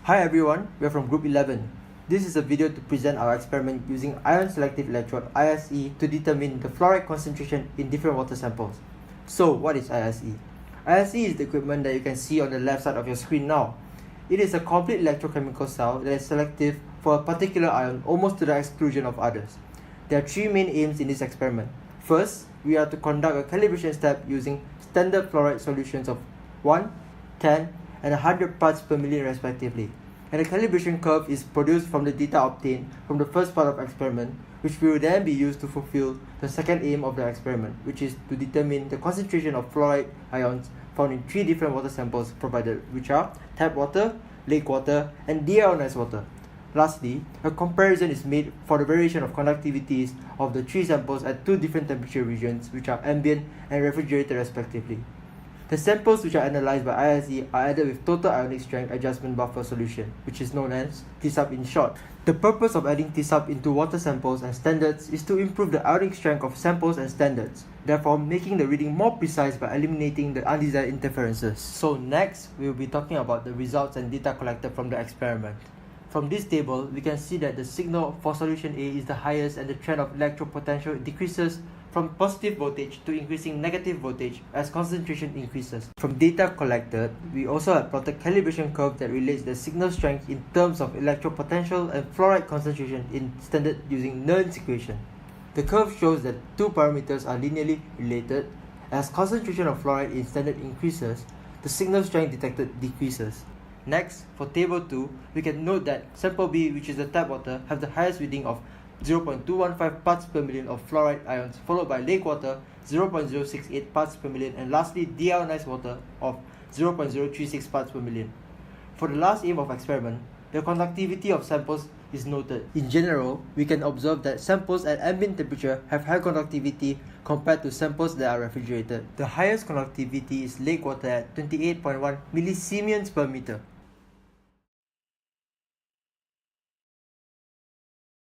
Hi everyone, we are from Group 11. This is a video to present our experiment using ion selective electrode ISE to determine the fluoride concentration in different water samples. So what is ISE? ISE is the equipment that you can see on the left side of your screen now. It is a complete electrochemical cell that is selective for a particular ion almost to the exclusion of others. There are three main aims in this experiment. First, we are to conduct a calibration step using standard fluoride solutions of 1, 10, and 100 parts per million respectively. And the calibration curve is produced from the data obtained from the first part of the experiment, which will then be used to fulfill the second aim of the experiment, which is to determine the concentration of fluoride ions found in three different water samples provided, which are tap water, lake water, and deionized water. Lastly, a comparison is made for the variation of conductivities of the three samples at two different temperature regions, which are ambient and refrigerated respectively. The samples which are analyzed by ISE are added with total ionic strength adjustment buffer solution, which is known as TSUB in short. The purpose of adding TSUB into water samples and standards is to improve the ionic strength of samples and standards, therefore making the reading more precise by eliminating the undesired interferences. So next, we will be talking about the results and data collected from the experiment. From this table, we can see that the signal for solution A is the highest and the trend of electropotential decreases from positive voltage to increasing negative voltage as concentration increases. From data collected, we also have plotted calibration curve that relates the signal strength in terms of electropotential and fluoride concentration in standard using Nernst equation. The curve shows that two parameters are linearly related. As concentration of fluoride in standard increases, the signal strength detected decreases. Next, for table 2, we can note that sample B, which is the tap water, have the highest reading of 0.215 parts per million of fluoride ions, followed by lake water 0.068 parts per million, and lastly deionized water of 0.036 parts per million. For the last aim of experiment, the conductivity of samples is noted. In general, we can observe that samples at ambient temperature have high conductivity compared to samples that are refrigerated. The highest conductivity is lake water at 28.1 millisiemens per meter.